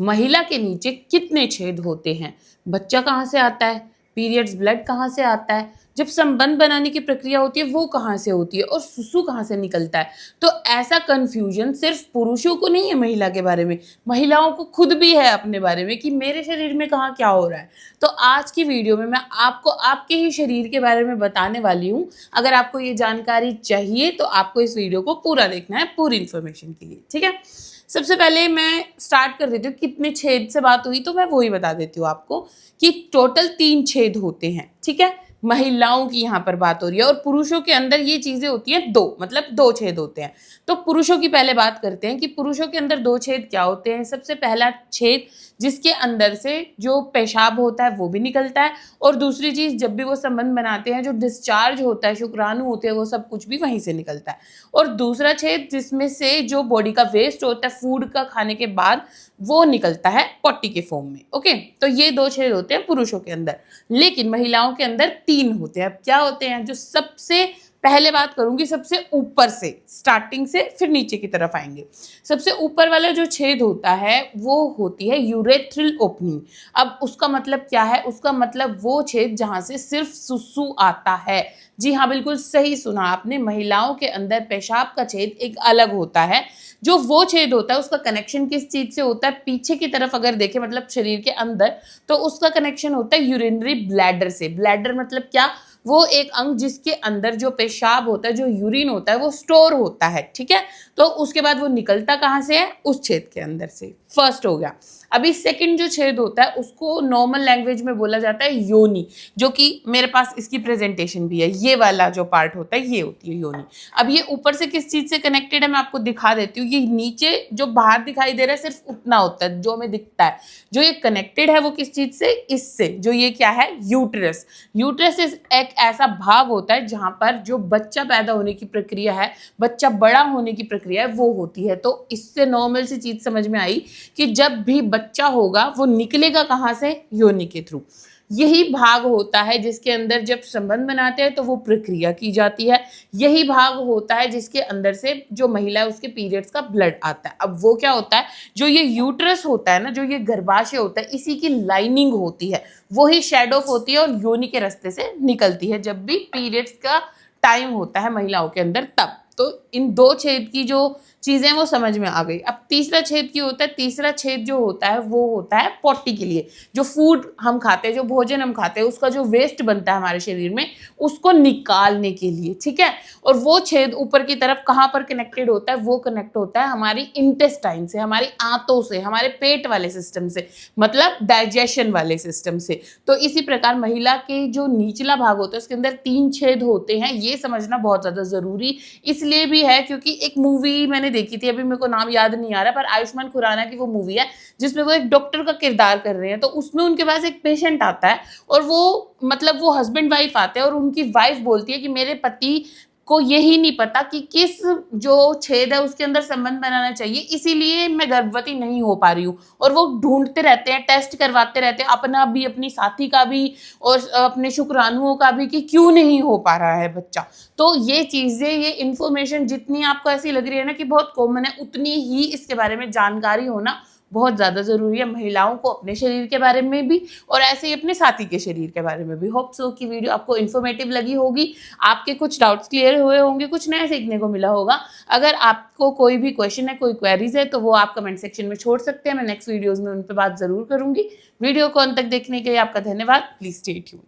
महिला के नीचे कितने छेद होते हैं, बच्चा कहाँ से आता है, पीरियड्स ब्लड कहाँ से आता है, जब संबंध बनाने की प्रक्रिया होती है वो कहाँ से होती है और सुसु कहाँ से निकलता है। तो ऐसा कंफ्यूजन सिर्फ पुरुषों को नहीं है महिला के बारे में, महिलाओं को खुद भी है अपने बारे में कि मेरे शरीर में कहाँ क्या हो रहा है। तो आज की वीडियो में मैं आपको आपके ही शरीर के बारे में बताने वाली हूँ। अगर आपको ये जानकारी चाहिए तो आपको इस वीडियो को पूरा देखना है, पूरी इन्फॉर्मेशन के लिए, ठीक है। सबसे पहले मैं स्टार्ट कर देती हूँ, कितने छेद से बात हुई तो मैं वही बता देती हूँ आपको कि टोटल 3 छेद होते हैं, ठीक है। महिलाओं की यहाँ पर बात हो रही है और पुरुषों के अंदर ये चीजें होती हैं 2, मतलब 2 छेद होते हैं। तो पुरुषों की पहले बात करते हैं कि पुरुषों के अंदर 2 छेद क्या होते हैं। सबसे पहला छेद जिसके अंदर से जो पेशाब होता है वो भी निकलता है, और दूसरी चीज जब भी वो संबंध बनाते हैं जो डिस्चार्ज होता है, शुक्राणु होते हैं, वो सब कुछ भी वहीं से निकलता है। और दूसरा छेद जिसमें से जो बॉडी का वेस्ट होता है फूड का खाने के बाद वो निकलता है पॉटी के फॉर्म में। ओके, तो ये 2 छेद होते हैं पुरुषों के अंदर, लेकिन महिलाओं के अंदर 3 होते हैं। अब क्या होते हैं, जो सबसे पहले बात करूंगी सबसे ऊपर से, स्टार्टिंग से फिर नीचे की तरफ आएंगे। सबसे ऊपर वाला जो छेद होता है वो होती है यूरेथ्रल ओपनिंग। अब उसका मतलब क्या है, उसका मतलब वो छेद जहां से सिर्फ सुसु आता है। जी हाँ, बिल्कुल सही सुना आपने, महिलाओं के अंदर पेशाब का छेद एक अलग होता है। जो वो छेद होता है उसका कनेक्शन किस चीज से होता है, पीछे की तरफ अगर देखें मतलब शरीर के अंदर, तो उसका कनेक्शन होता है यूरिनरी ब्लैडर से। ब्लैडर मतलब क्या, वो एक अंग जिसके अंदर जो पेशाब होता है, जो यूरिन होता है वो स्टोर होता है, ठीक है। तो उसके बाद वो निकलता कहाँ से है, उस छेद के अंदर से। फर्स्ट हो गया। अभी सेकंड जो छेद होता है उसको नॉर्मल लैंग्वेज में बोला जाता है योनि, जो कि मेरे पास इसकी प्रेजेंटेशन भी है। ये वाला जो पार्ट होता है ये होती है योनि। अब ये ऊपर से किस चीज से कनेक्टेड है मैं आपको दिखा देती हूँ। ये नीचे जो बाहर दिखाई दे रहा है सिर्फ उतना होता है जो हमें दिखता है। जो ये कनेक्टेड है वो किस चीज से, इससे, जो ये क्या है, यूट्रस। यूट्रस एक ऐसा भाग होता है जहां पर जो बच्चा पैदा होने की प्रक्रिया है, बच्चा बड़ा होने की प्रक्रिया है, वो होती है। तो इससे नॉर्मल सी चीज समझ में आई कि जब भी बच्चा होगा वो निकलेगा कहाँ से, योनि के थ्रू। यही भाग होता है जिसके अंदर जब संबंध बनाते हैं तो वो प्रक्रिया की जाती है। यही भाग होता है जिसके अंदर से जो महिला है उसके पीरियड्स का ब्लड आता है। अब वो क्या होता है, जो ये यूट्रस होता है ना, जो ये गर्भाशय होता है, इसी की लाइनिंग होती है, वही शेड ऑफ होती है और योनि के रास्ते से निकलती है जब भी पीरियड्स का टाइम होता है महिलाओं के अंदर तब। तो इन 2 छेद की जो चीजें वो समझ में आ गई। अब तीसरा छेद क्या होता है, तीसरा छेद जो होता है वो होता है पॉटी के लिए। जो फूड हम खाते हैं, जो भोजन हम खाते हैं, उसका जो वेस्ट बनता है हमारे शरीर में, उसको निकालने के लिए, ठीक है। और वो छेद ऊपर की तरफ कहाँ पर कनेक्टेड होता है, वो कनेक्ट होता है हमारी इंटेस्टाइन से, हमारी आंतों से, हमारे पेट वाले सिस्टम से, मतलब डाइजेशन वाले सिस्टम से। तो इसी प्रकार महिला के जो निचला भाग होता है उसके अंदर 3 छेद होते हैं। ये समझना बहुत ज्यादा जरूरी इसलिए भी है क्योंकि एक मूवी मैंने देखी थी, अभी मेरे को नाम याद नहीं आ रहा, पर आयुष्मान खुराना की वो मूवी है जिसमें वो एक डॉक्टर का किरदार कर रहे हैं। तो उसमें उनके पास एक पेशेंट आता है और वो मतलब वो हस्बैंड वाइफ आते हैं और उनकी वाइफ बोलती है कि मेरे पति को यही नहीं पता कि किस जो छेद है उसके अंदर संबंध बनाना चाहिए, इसीलिए मैं गर्भवती नहीं हो पा रही हूँ। और वो ढूंढते रहते हैं, टेस्ट करवाते रहते हैं, अपना भी, अपनी साथी का भी और अपने शुक्राणुओं का भी, कि क्यों नहीं हो पा रहा है बच्चा। तो ये चीजें, ये इन्फॉर्मेशन जितनी आपको ऐसी लग रही है ना कि बहुत कॉमन है, उतनी ही इसके बारे में जानकारी होना बहुत ज़्यादा ज़रूरी है महिलाओं को, अपने शरीर के बारे में भी और ऐसे ही अपने साथी के शरीर के बारे में भी। होप सो कि वीडियो आपको इन्फॉर्मेटिव लगी होगी, आपके कुछ डाउट्स क्लियर हुए होंगे, कुछ नया सीखने को मिला होगा। अगर आपको कोई भी क्वेश्चन है, कोई क्वेरीज है, तो वो आप कमेंट सेक्शन में छोड़ सकते हैं। मैं नेक्स्ट वीडियोज़ में उन पर बात ज़रूर करूँगी। वीडियो को अंत तक देखने के लिए आपका धन्यवाद। Please stay tuned.